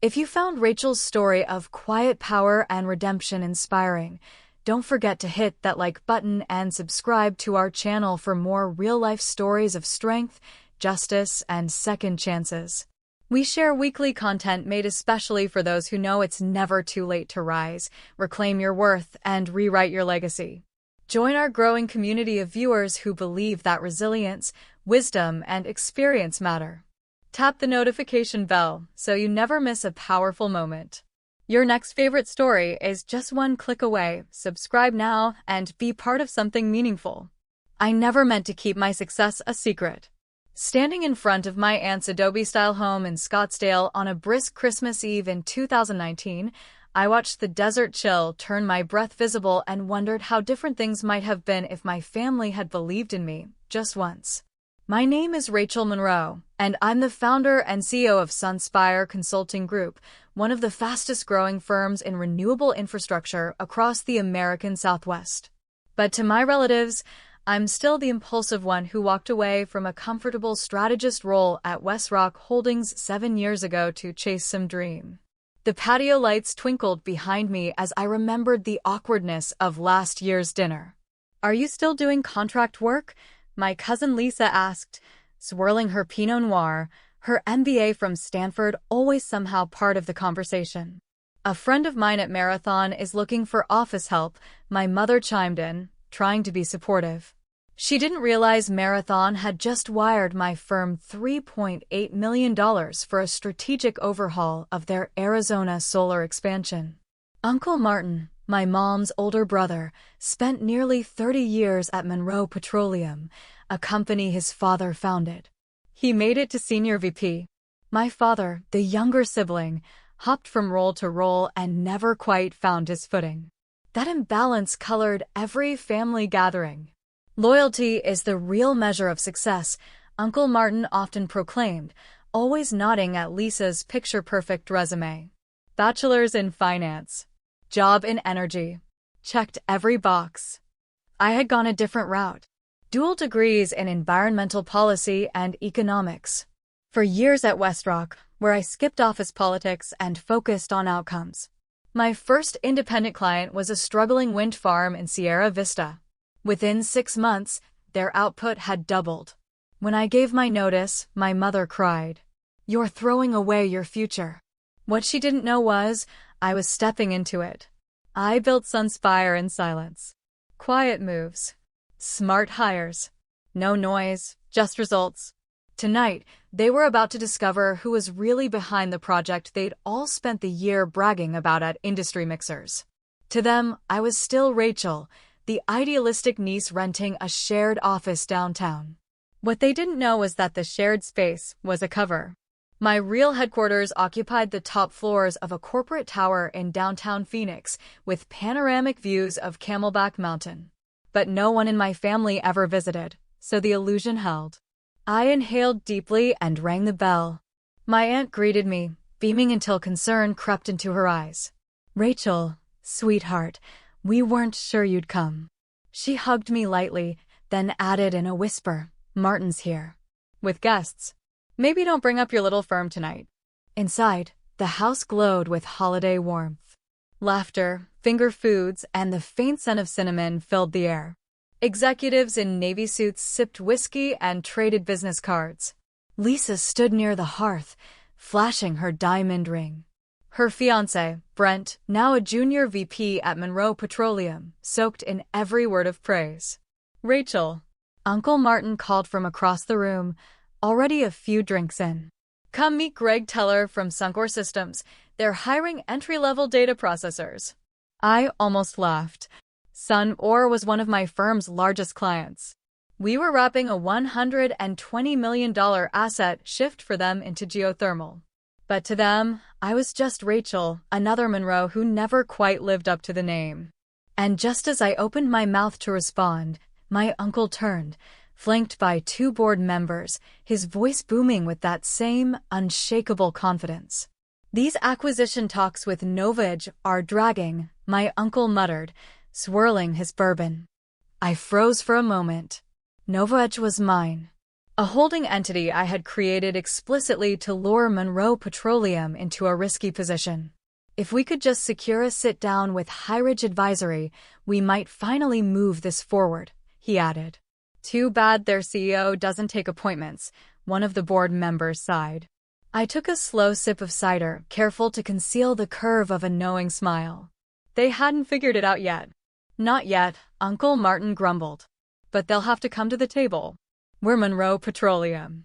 If you found Rachel's story of quiet power and redemption inspiring, don't forget to hit that like button and subscribe to our channel for more real-life stories of strength, justice, and second chances. We share weekly content made especially for those who know it's never too late to rise, reclaim your worth, and rewrite your legacy. Join our growing community of viewers who believe that resilience, wisdom, and experience matter. Tap the notification bell so you never miss a powerful moment. Your next favorite story is just one click away. Subscribe now and be part of something meaningful. I never meant to keep my success a secret. Standing in front of my aunt's adobe-style home in Scottsdale on a brisk Christmas Eve in 2019, I watched the desert chill turn my breath visible and wondered how different things might have been if my family had believed in me, just once. My name is Rachel Monroe, and I'm the founder and CEO of Sunspire Consulting Group, one of the fastest-growing firms in renewable infrastructure across the American Southwest. But to my relatives, I'm still the impulsive one who walked away from a comfortable strategist role at WestRock Holdings 7 years ago to chase some dream. The patio lights twinkled behind me as I remembered the awkwardness of last year's dinner. "Are you still doing contract work?" my cousin Lisa asked, swirling her Pinot Noir, her MBA from Stanford always somehow part of the conversation. "A friend of mine at Marathon is looking for office help," my mother chimed in, trying to be supportive. She didn't realize Marathon had just wired my firm $3.8 million for a strategic overhaul of their Arizona solar expansion. Uncle Martin, my mom's older brother, spent nearly 30 years at Monroe Petroleum, a company his father founded. He made it to senior VP. My father, the younger sibling, hopped from role to role and never quite found his footing. That imbalance colored every family gathering. "Loyalty is the real measure of success," Uncle Martin often proclaimed, always nodding at Lisa's picture-perfect resume. Bachelor's in finance. Job in energy. Checked every box. I had gone a different route. Dual degrees in environmental policy and economics. For years at WestRock, where I skipped office politics and focused on outcomes. My first independent client was a struggling wind farm in Sierra Vista. Within 6 months, their output had doubled. When I gave my notice, my mother cried, "You're throwing away your future." What she didn't know was, I was stepping into it. I built Sunspire in silence. Quiet moves. Smart hires. No noise, just results. Tonight, they were about to discover who was really behind the project they'd all spent the year bragging about at industry mixers. To them, I was still Rachel, the idealistic niece renting a shared office downtown. What they didn't know was that the shared space was a cover. My real headquarters occupied the top floors of a corporate tower in downtown Phoenix with panoramic views of Camelback Mountain. But no one in my family ever visited, so the illusion held. I inhaled deeply and rang the bell. My aunt greeted me, beaming until concern crept into her eyes. "Rachel, sweetheart, we weren't sure you'd come." She hugged me lightly, then added in a whisper, "Martin's here. With guests. Maybe don't bring up your little firm tonight." Inside, the house glowed with holiday warmth. Laughter, finger foods, and the faint scent of cinnamon filled the air. Executives in navy suits sipped whiskey and traded business cards. Lisa stood near the hearth, flashing her diamond ring. Her fiancé, Brent, now a junior VP at Monroe Petroleum, soaked in every word of praise. "Rachel," Uncle Martin called from across the room, already a few drinks in. "Come meet Greg Teller from Suncor Systems. They're hiring entry-level data processors." I almost laughed. Suncor was one of my firm's largest clients. We were wrapping a $120 million asset shift for them into geothermal. But to them, I was just Rachel, another Monroe who never quite lived up to the name. And just as I opened my mouth to respond, my uncle turned, flanked by 2 board members, his voice booming with that same unshakable confidence. "These acquisition talks with Novage are dragging," my uncle muttered, swirling his bourbon. I froze for a moment. Novage was mine. a holding entity I had created explicitly to lure Monroe Petroleum into a risky position. If we could just secure a sit-down with Highridge Advisory, we might finally move this forward, he added. Too bad their CEO doesn't take appointments, one of the board members sighed. I took a slow sip of cider, careful to conceal the curve of a knowing smile. They hadn't figured it out yet. Not yet, Uncle Martin grumbled. But they'll have to come to the table. We're Monroe Petroleum.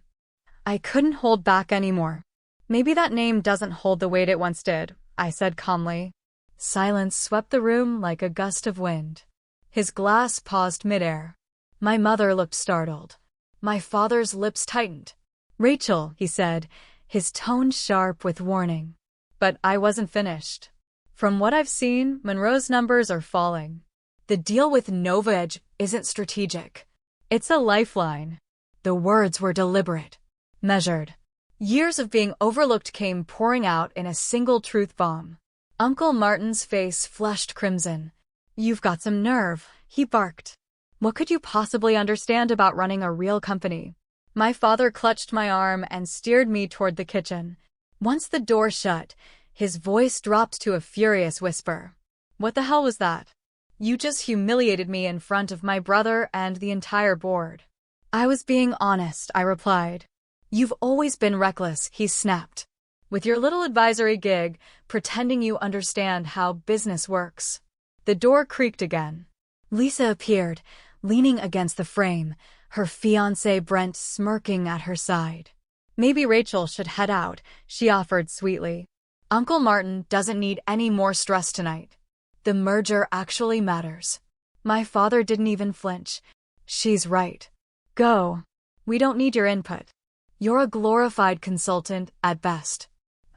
I couldn't hold back anymore. Maybe that name doesn't hold the weight it once did, I said calmly. Silence swept the room like a gust of wind. His glass paused midair. My mother looked startled. My father's lips tightened. Rachel, he said, his tone sharp with warning. But I wasn't finished. From what I've seen, Monroe's numbers are falling. The deal with NovaEdge isn't strategic. It's a lifeline. The words were deliberate, measured. Years of being overlooked came pouring out in a single truth bomb. Uncle Martin's face flushed crimson. You've got some nerve, he barked. What could you possibly understand about running a real company? My father clutched my arm and steered me toward the kitchen. Once the door shut, his voice dropped to a furious whisper. What the hell was that? You just humiliated me in front of my brother and the entire board. I was being honest, I replied. You've always been reckless, he snapped. With your little advisory gig, pretending you understand how business works. The door creaked again. Lisa appeared, leaning against the frame, her fiancé Brent smirking at her side. Maybe Rachel should head out, she offered sweetly. Uncle Martin doesn't need any more stress tonight. The merger actually matters. My father didn't even flinch. She's right. Go. We don't need your input. You're a glorified consultant at best.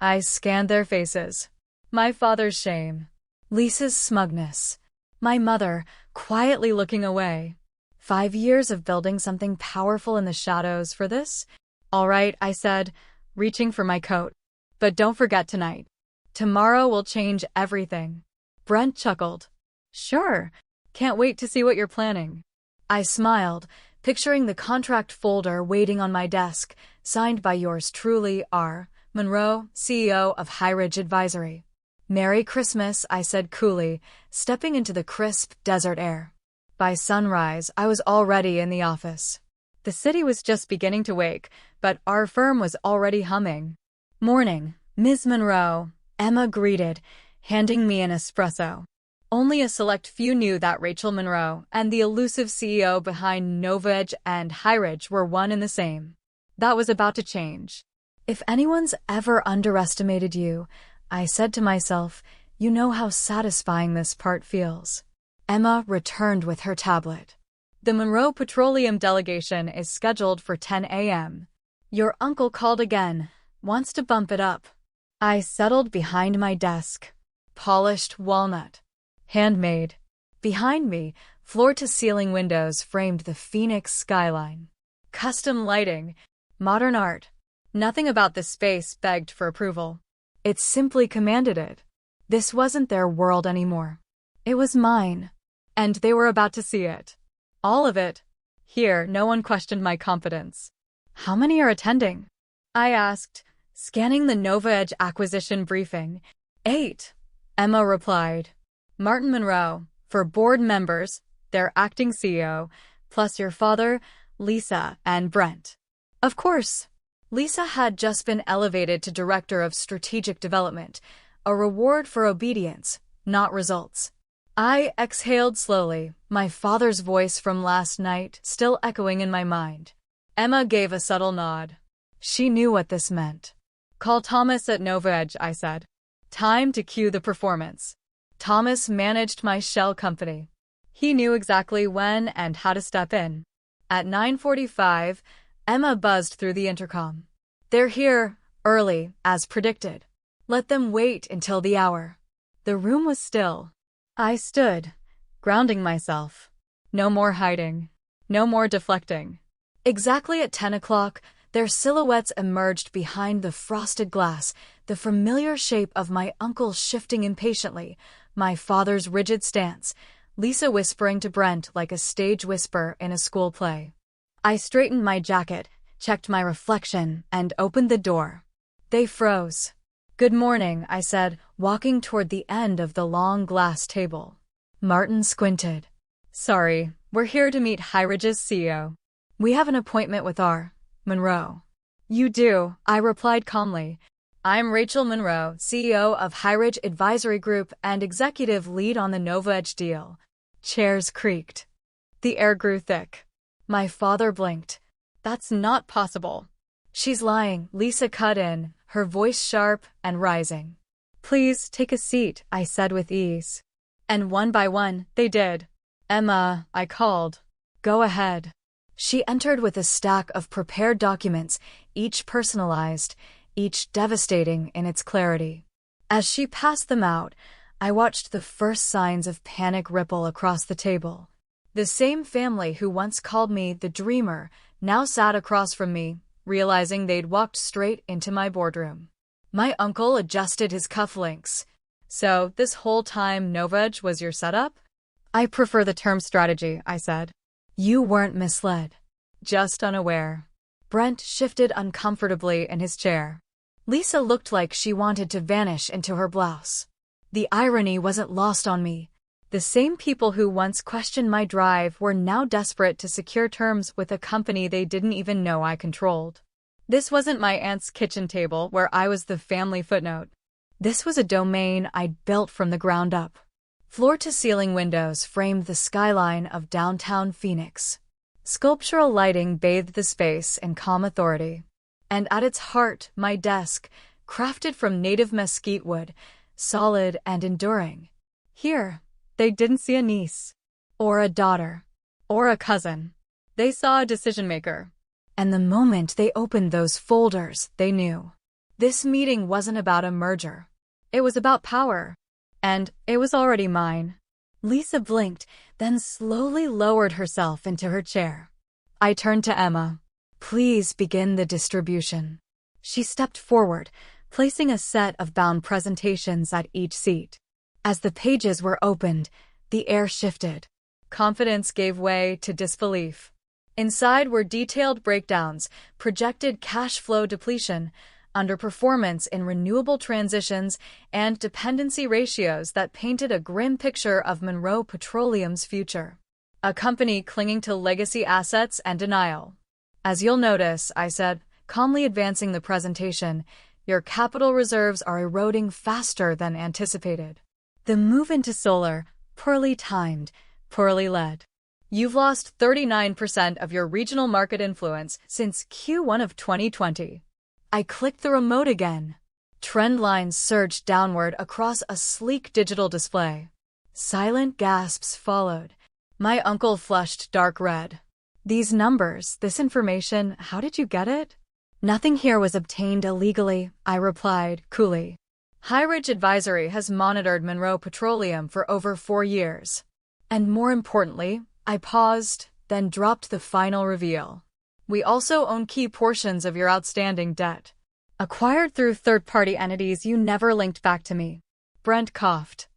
I scanned their faces. My father's shame. Lisa's smugness. My mother, quietly looking away. 5 years of building something powerful in the shadows for this? All right, I said, reaching for my coat. But don't forget tonight. Tomorrow will change everything. Brent chuckled. Sure. Can't wait to see what you're planning. I smiled, picturing the contract folder waiting on my desk, signed by yours truly, R. Monroe, CEO of Highridge Advisory. Merry Christmas, I said coolly, stepping into the crisp desert air. By sunrise, I was already in the office. The city was just beginning to wake, but our firm was already humming. Morning, Ms. Monroe, Emma greeted, handing me an espresso. Only a select few knew that Rachel Monroe and the elusive CEO behind NovaEdge and Highridge were one and the same. That was about to change. If anyone's ever underestimated you, I said to myself, you know how satisfying this part feels. Emma returned with her tablet. The Monroe Petroleum delegation is scheduled for 10 a.m. Your uncle called again. Wants to bump it up. I settled behind my desk. Polished walnut. Handmade. Behind me, floor-to-ceiling windows framed the Phoenix skyline. Custom lighting. Modern art. Nothing about the space begged for approval. It simply commanded it. This wasn't their world anymore. It was mine. And they were about to see it. All of it. Here, no one questioned my competence. How many are attending? I asked, scanning the NovaEdge acquisition briefing. 8. Emma replied. Martin Monroe, for board members, their acting CEO, plus your father, Lisa, and Brent. Of course. Lisa had just been elevated to Director of Strategic Development, a reward for obedience, not results. I exhaled slowly, my father's voice from last night still echoing in my mind. Emma gave a subtle nod. She knew what this meant. Call Thomas at NovaEdge, I said. Time to cue the performance. Thomas managed my shell company. He knew exactly when and how to step in. At 9:45, Emma buzzed through the intercom. They're here, early, as predicted. Let them wait until the hour. The room was still. I stood, grounding myself. No more hiding. No more deflecting. Exactly at 10 o'clock, their silhouettes emerged behind the frosted glass, the familiar shape of my uncle shifting impatiently, my father's rigid stance, Lisa whispering to Brent like a stage whisper in a school play. I straightened my jacket, checked my reflection, and opened the door. They froze. "Good morning," I said, walking toward the end of the long glass table. Martin squinted. "Sorry, we're here to meet Highridge's CEO. We have an appointment with our Monroe." "You do," I replied calmly. "I'm Rachel Monroe, CEO of Highridge Advisory Group and executive lead on the NovaEdge deal." Chairs creaked. The air grew thick. My father blinked. "That's not possible." "She's lying," Lisa cut in, her voice sharp and rising. "Please take a seat," I said with ease. And one by one, they did. "Emma," I called. "Go ahead." She entered with a stack of prepared documents, each personalized, each devastating in its clarity. As she passed them out, I watched the first signs of panic ripple across the table. The same family who once called me the dreamer now sat across from me, realizing they'd walked straight into my boardroom. My uncle adjusted his cufflinks. "So, this whole time NovaEdge was your setup?" "I prefer the term strategy," I said. "You weren't misled. Just unaware." Brent shifted uncomfortably in his chair. Lisa looked like she wanted to vanish into her blouse. The irony wasn't lost on me. The same people who once questioned my drive were now desperate to secure terms with a company they didn't even know I controlled. This wasn't my aunt's kitchen table where I was the family footnote. This was a domain I'd built from the ground up. Floor-to-ceiling windows framed the skyline of downtown Phoenix. Sculptural lighting bathed the space in calm authority. And at its heart, my desk, crafted from native mesquite wood, solid and enduring. Here, they didn't see a niece, or a daughter, or a cousin. They saw a decision-maker. And the moment they opened those folders, they knew. This meeting wasn't about a merger. It was about power. And it was already mine. Lisa blinked, then slowly lowered herself into her chair. I turned to Emma. "Please begin the distribution." She stepped forward, placing a set of bound presentations at each seat. As the pages were opened, the air shifted. Confidence gave way to disbelief. Inside were detailed breakdowns, projected cash flow depletion, underperformance in renewable transitions, and dependency ratios that painted a grim picture of Monroe Petroleum's future. A company clinging to legacy assets and denial. "As you'll notice," I said, calmly advancing the presentation, "your capital reserves are eroding faster than anticipated. The move into solar, poorly timed, poorly led. You've lost 39% of your regional market influence since Q1 of 2020. I clicked the remote again. Trend lines surged downward across a sleek digital display. Silent gasps followed. My uncle flushed dark red. "These numbers, this information, how did you get it?" "Nothing here was obtained illegally," I replied coolly. "Highridge Advisory has monitored Monroe Petroleum for over 4 years. And more importantly," I paused, then dropped the final reveal. "We also own key portions of your outstanding debt. Acquired through third-party entities you never linked back to me." Brent coughed.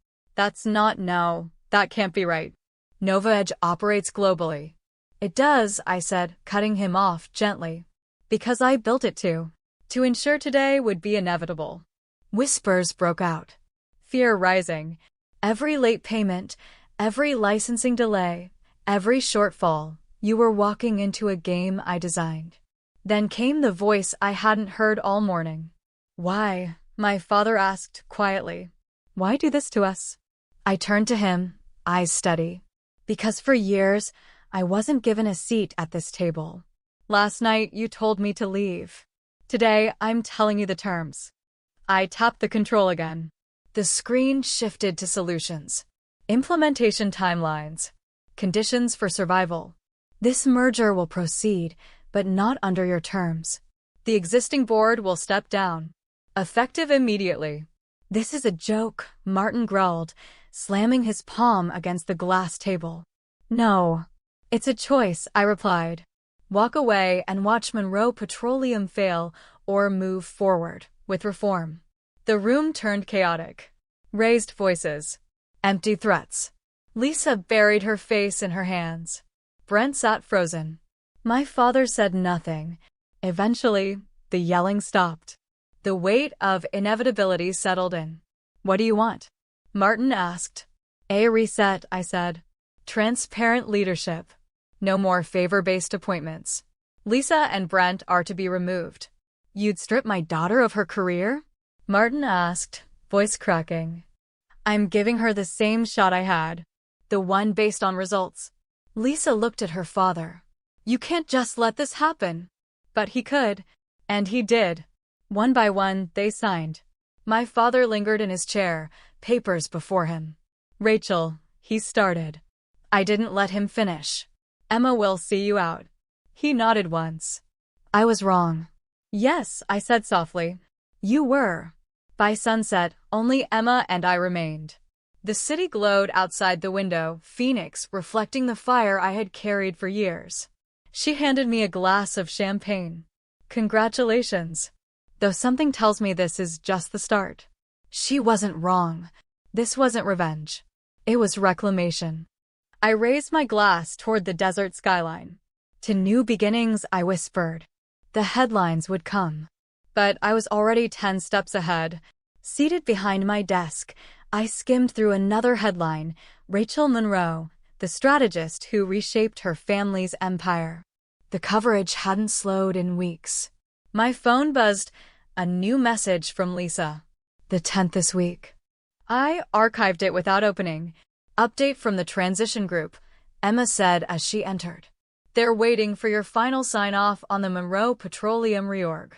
No, that can't be right. NovaEdge operates globally." "It does," I said, cutting him off gently. "Because I built it to." To ensure today would be inevitable. Whispers broke out. Fear rising. Every late payment, every licensing delay, every shortfall, you were walking into a game I designed. Then came the voice I hadn't heard all morning. "Why?" my father asked quietly. "Why do this to us?" I turned to him, eyes steady. "Because for years, I wasn't given a seat at this table. Last night, you told me to leave. Today, I'm telling you the terms." I tapped the control again. The screen shifted to solutions. Implementation timelines. Conditions for survival. "This merger will proceed, but not under your terms. The existing board will step down. Effective immediately." "This is a joke," Martin growled, slamming his palm against the glass table. "No. It's a choice," I replied. "Walk away and watch Monroe Petroleum fail or move forward with reform." The room turned chaotic. Raised voices. Empty threats. Lisa buried her face in her hands. Brent sat frozen. My father said nothing, Eventually, the yelling stopped. The weight of inevitability settled in. "What do you want?" Martin asked. "A reset," I said. "Transparent leadership. No more favor-based appointments. Lisa and Brent are to be removed." "You'd strip my daughter of her career?" Martin asked, voice cracking. "I'm giving her the same shot I had. The one based on results." Lisa looked at her father. "You can't just let this happen." But he could, and he did. One by one, they signed. My father lingered in his chair, papers before him. "Rachel," he started. I didn't let him finish. "Emma will see you out." He nodded once. I was wrong. "Yes," I said softly. "You were." By sunset, only Emma and I remained. The city glowed outside the window, Phoenix reflecting the fire I had carried for years. She handed me a glass of champagne. "Congratulations. Though something tells me this is just the start." She wasn't wrong. This wasn't revenge. It was reclamation. I raised my glass toward the desert skyline. "To new beginnings," I whispered. The headlines would come. But I was already 10 steps ahead. Seated behind my desk, I skimmed through another headline: Rachel Monroe, the strategist who reshaped her family's empire. The coverage hadn't slowed in weeks. My phone buzzed. A new message from Lisa. "The 10th this week." I archived it without opening. "Update from the transition group," Emma said as she entered. "They're waiting for your final sign-off on the Monroe Petroleum reorg."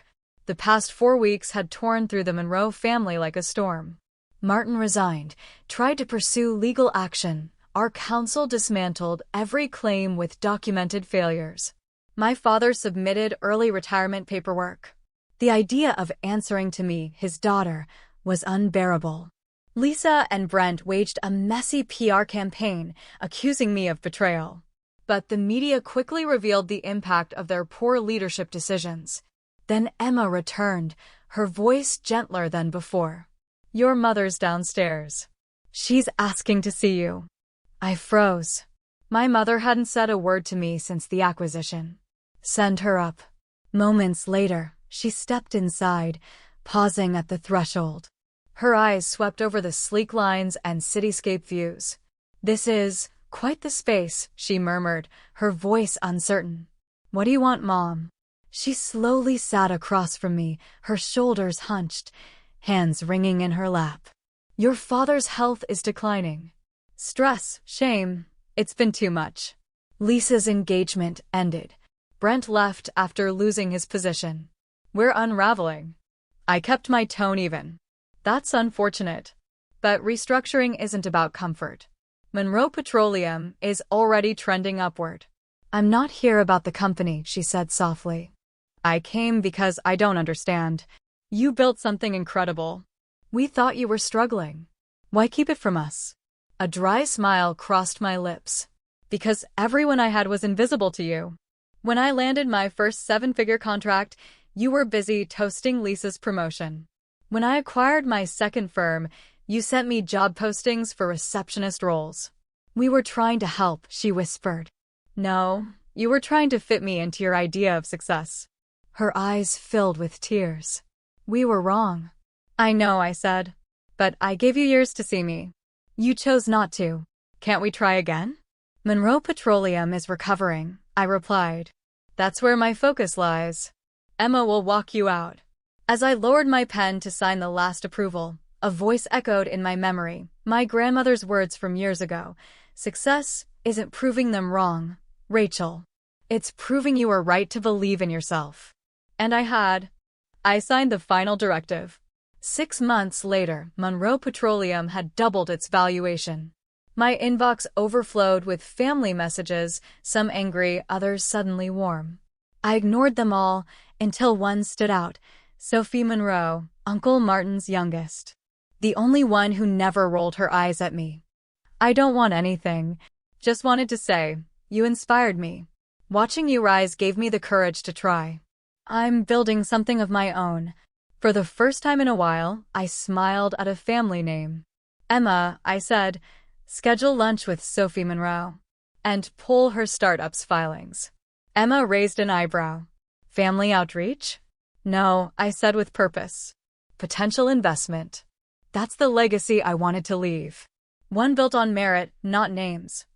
The past 4 weeks had torn through the Monroe family like a storm. Martin resigned, tried to pursue legal action. Our council dismantled every claim with documented failures. My father submitted early retirement paperwork. The idea of answering to me, his daughter, was unbearable. Lisa and Brent waged a messy PR campaign, accusing me of betrayal. But the media quickly revealed the impact of their poor leadership decisions. Then Emma returned, her voice gentler than before. "Your mother's downstairs. She's asking to see you." I froze. My mother hadn't said a word to me since the acquisition. "Send her up." Moments later, she stepped inside, pausing at the threshold. Her eyes swept over the sleek lines and cityscape views. "This is quite the space," she murmured, her voice uncertain. "What do you want, Mom?" She slowly sat across from me, her shoulders hunched, hands wringing in her lap. "Your father's health is declining. Stress, shame, it's been too much." Lisa's engagement ended. Brent left after losing his position. "We're unraveling." I kept my tone even. "That's unfortunate. But restructuring isn't about comfort. Monroe Petroleum is already trending upward." "I'm not here about the company," she said softly. "I came because I don't understand. You built something incredible. We thought you were struggling. Why keep it from us?" A dry smile crossed my lips. "Because everyone I had was invisible to you. When I landed my first 7-figure contract, you were busy toasting Lisa's promotion. When I acquired my second firm, you sent me job postings for receptionist roles. We were trying to help," she whispered. "No, you were trying to fit me into your idea of success." Her eyes filled with tears. "We were wrong." "I know," I said. "But I gave you years to see me. You chose not to. Can't we try again?" "Monroe Petroleum is recovering," I replied. "That's where my focus lies. Emma will walk you out." As I lowered my pen to sign the last approval, a voice echoed in my memory, my grandmother's words from years ago. "Success isn't proving them wrong, Rachel. It's proving you were right to believe in yourself." And I had. I signed the final directive. 6 months later, Monroe Petroleum had doubled its valuation. My inbox overflowed with family messages, some angry, others suddenly warm. I ignored them all until one stood out: Sophie Monroe, Uncle Martin's youngest. The only one who never rolled her eyes at me. "I don't want anything. Just wanted to say, you inspired me. Watching you rise gave me the courage to try. I'm building something of my own." For the first time in a while, I smiled at a family name. "Emma," I said, "schedule lunch with Sophie Monroe. And pull her startup's filings." Emma raised an eyebrow. Family outreach? No, I said with purpose. Potential investment. That's the legacy I wanted to leave. One built on merit, not names.